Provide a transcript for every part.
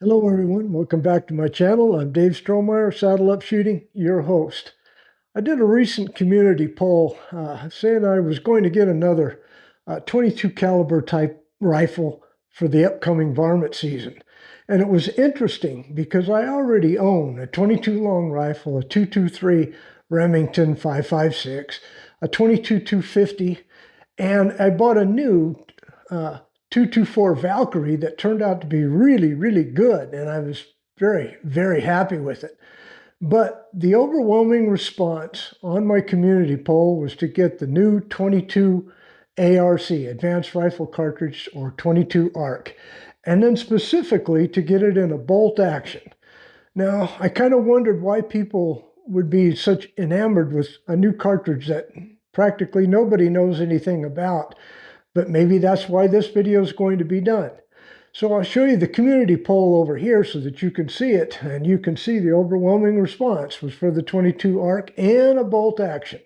Hello everyone, welcome back to my channel. I'm Dave Strohmeyer, Saddle Up Shooting, your host. I did a recent community poll saying I was going to get another 22 caliber type rifle for the upcoming varmint season. And it was interesting because I already own a 22 long rifle, a 223 Remington 5.56, a 22 250, and I bought a new 224 Valkyrie that turned out to be really, really good. And I was very, very happy with it. But the overwhelming response on my community poll was to get the new 22 ARC, Advanced Rifle Cartridge, or 22 ARC, and then specifically to get it in a bolt action. Now, I kind of wondered why people would be such enamored with a new cartridge that practically nobody knows anything about, but maybe that's why this video is going to be done. So I'll show you the community poll over here so that you can see it, and you can see the overwhelming response was for the 22 ARC and a bolt action.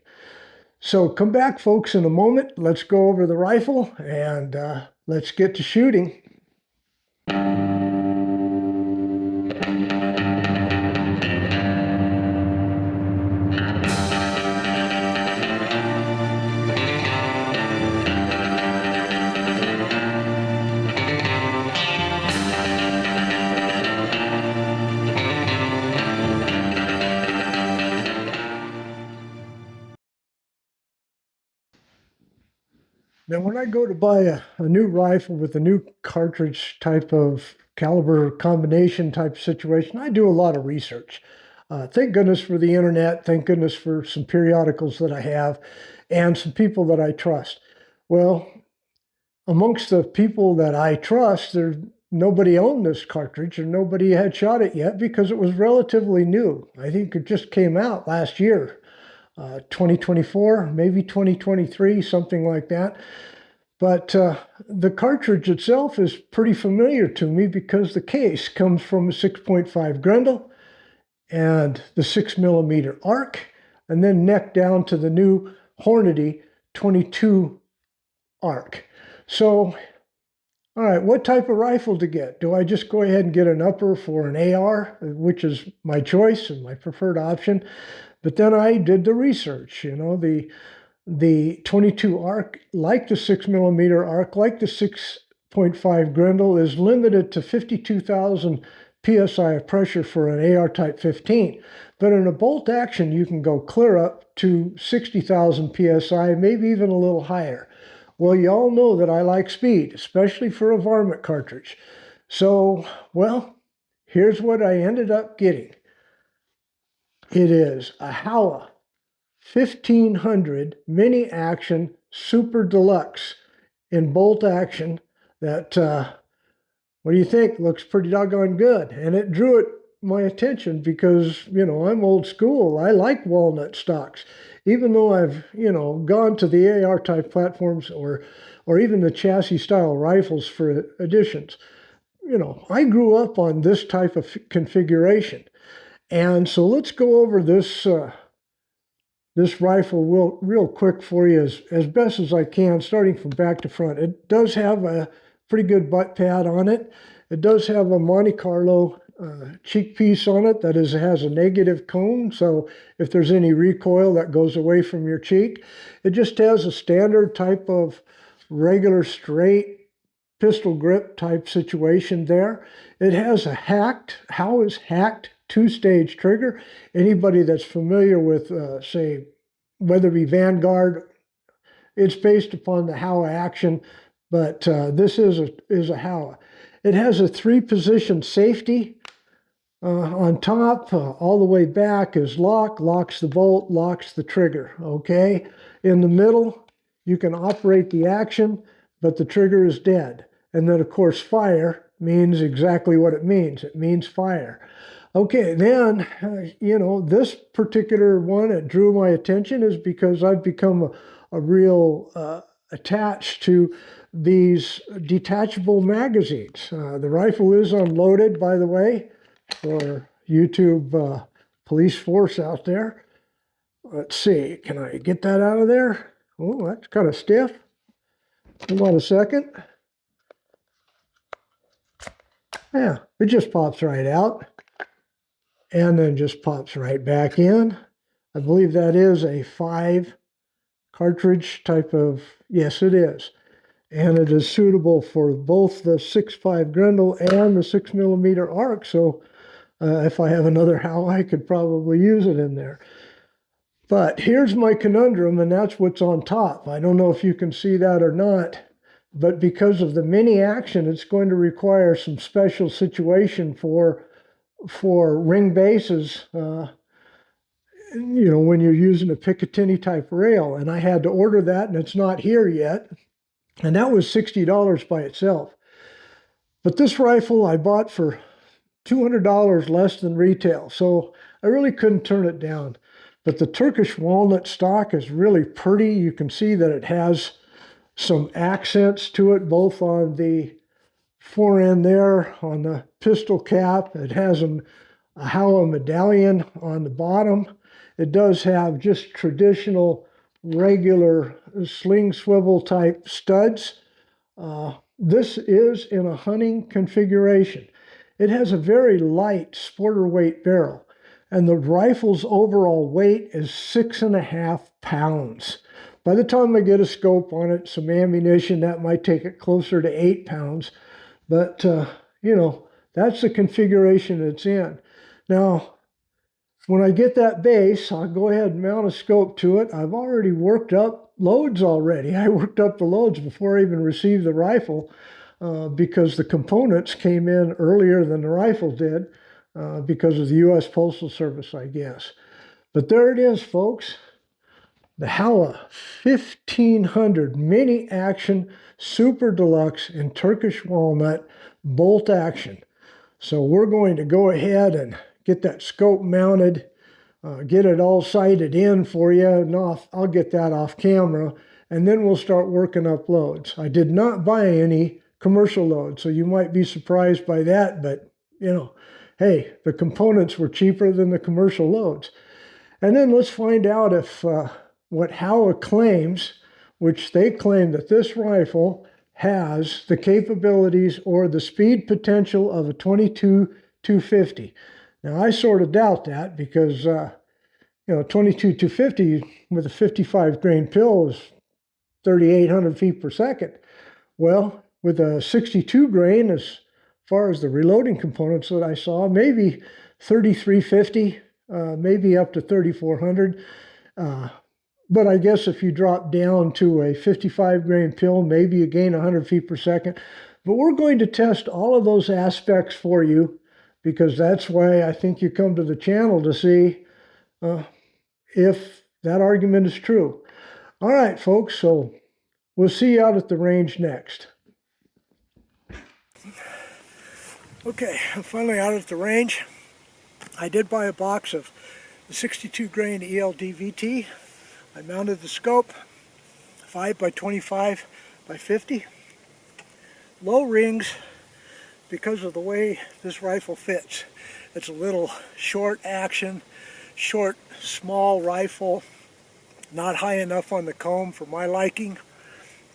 So come back, folks, in a moment. Let's go over the rifle, and let's get to shooting. Now, when I go to buy a new rifle with a new cartridge type of caliber combination type situation, I do a lot of research. Thank goodness for the internet. Thank goodness for some periodicals that I have and some people that I trust. Well, amongst the people that I trust, there's nobody owned this cartridge or nobody had shot it yet because it was relatively new. I think it just came out last year. 2024, maybe 2023, something like that. But the cartridge itself is pretty familiar to me because the case comes from a 6.5 Grendel and the 6mm ARC, and then neck down to the new Hornady 22 ARC. So, all right, what type of rifle to get? Do I just go ahead and get an upper for an AR, which is my choice and my preferred option? But then I did the research, the 22 ARC, like the 6mm ARC, like the 6.5 Grendel, is limited to 52,000 PSI of pressure for an AR Type 15. But in a bolt action, you can go clear up to 60,000 PSI, maybe even a little higher. Well, you all know that I like speed, especially for a varmint cartridge. So, well, here's what I ended up getting. It is a Howa 1500 mini action super deluxe in bolt action that, what do you think? Looks pretty doggone good. And it drew my attention because, I'm old school. I like walnut stocks. Even though I've, gone to the AR type platforms or even the chassis style rifles for additions, I grew up on this type of configuration. And so let's go over this this rifle real quick for you as best as I can, starting from back to front. It does have a pretty good butt pad on it. It does have a Monte Carlo cheek piece on it that has a negative cone, so if there's any recoil that goes away from your cheek. It just has a standard type of regular straight pistol grip type situation there. It has a Howa's hacked two-stage trigger. Anybody that's familiar with, say, whether it be Vanguard, it's based upon the Howa action, but this is a Howa. It has a three-position safety on top. All the way back is locks the bolt, locks the trigger, okay? In the middle, you can operate the action, but the trigger is dead. And then, of course, fire means exactly what it means. It means fire. Okay, then, this particular one that drew my attention is because I've become a real attached to these detachable magazines. The rifle is unloaded, by the way, for YouTube police force out there. Let's see, can I get that out of there? Oh, that's kind of stiff. Hold on a second. Yeah, it just pops right out and then just pops right back in. I believe that is a 5 cartridge type of, yes it is. And it is suitable for both the 6.5 Grendel and the 6mm arc. So if I have another Howa, I could probably use it in there. But here's my conundrum, and that's what's on top. I don't know if you can see that or not, but because of the mini action, it's going to require some special situation for ring bases, when you're using a Picatinny type rail. And I had to order that, and it's not here yet. And that was $60 by itself. But this rifle I bought for $200 less than retail, so I really couldn't turn it down. But the Turkish walnut stock is really pretty. You can see that it has some accents to it, both on the fore end there, on the pistol cap. It has a Howa medallion on the bottom. It does have just traditional, regular sling swivel type studs. This is in a hunting configuration. It has a very light sporter weight barrel, and the rifle's overall weight is 6.5 pounds. By the time I get a scope on it, some ammunition, that might take it closer to 8 pounds. But, that's the configuration it's in. Now, when I get that base, I'll go ahead and mount a scope to it. I've already worked up loads already. I worked up the loads before I even received the rifle because the components came in earlier than the rifle did because of the U.S. Postal Service, I guess. But there it is, folks. The Howa 1500 Mini Action Super Deluxe in Turkish walnut bolt action. So we're going to go ahead and get that scope mounted, get it all sighted in for you, and I'll get that off camera, and then we'll start working up loads. I did not buy any commercial loads, so you might be surprised by that, but, hey, the components were cheaper than the commercial loads. And then let's find out if what Howa claims, which they claim that this rifle has the capabilities or the speed potential of a 22-250. Now, I sort of doubt that because, 22-250 with a 55 grain pill is 3,800 feet per second. Well, with a 62 grain, as far as the reloading components that I saw, maybe 3,350, maybe up to 3,400. But I guess if you drop down to a 55 grain pill, maybe you gain 100 feet per second. But we're going to test all of those aspects for you, because that's why I think you come to the channel to see if that argument is true. All right, folks, so we'll see you out at the range next. Okay, I'm finally out at the range. I did buy a box of the 62 grain ELD VT. I mounted the scope, 5 by 25 by 50. Low rings because of the way this rifle fits. It's a little short action, short, small rifle, not high enough on the comb for my liking,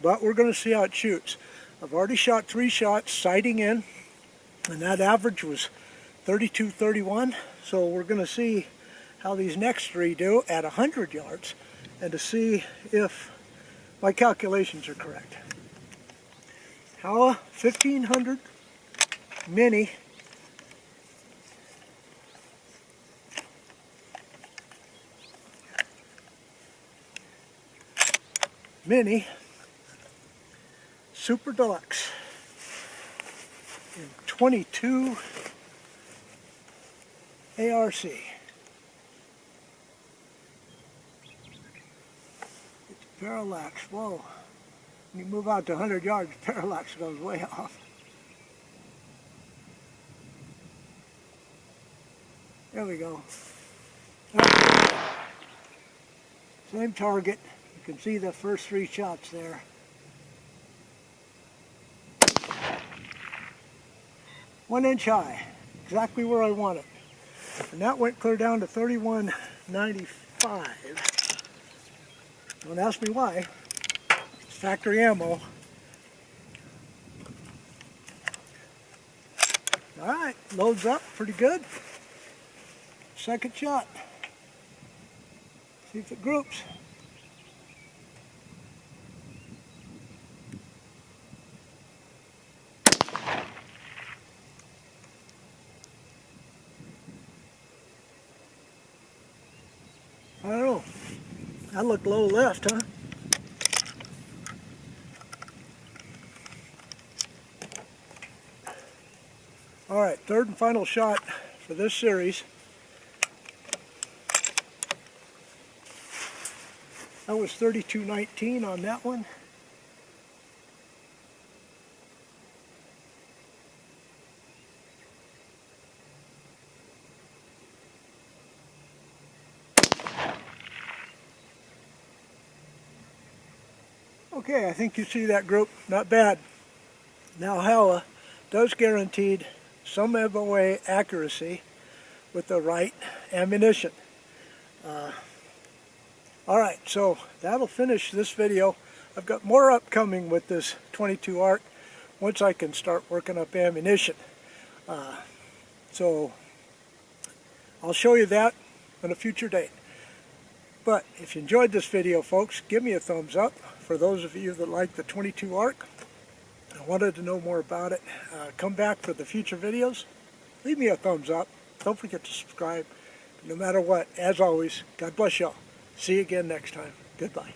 but we're going to see how it shoots. I've already shot 3 shots sighting in, and that average was 32-31, so we're going to see how these next 3 do at 100 yards, and to see if my calculations are correct. Howa 1500 Mini. Mini Super Deluxe in 22 ARC. It's parallax. Whoa. When you move out to 100 yards, parallax goes way off. There we go. Same target. You can see the first 3 shots there. One inch high, exactly where I want it. And that went clear down to 31.95. Don't ask me why. It's factory ammo. All right, loads up pretty good. Second shot. See if it groups. I don't know. That looked low left, huh? All right, third and final shot for this series. That was 32.19 on that one. Okay, I think you see that group. Not bad. Now Howa does guarantee some MOA accuracy with the right ammunition. Alright, so that'll finish this video. I've got more upcoming with this 22 ARC once I can start working up ammunition. So I'll show you that on a future date. But if you enjoyed this video, folks, give me a thumbs up. For those of you that like the 22 ARC and wanted to know more about it, come back for the future videos. Leave me a thumbs up. Don't forget to subscribe. No matter what, as always, God bless y'all. See you again next time. Goodbye.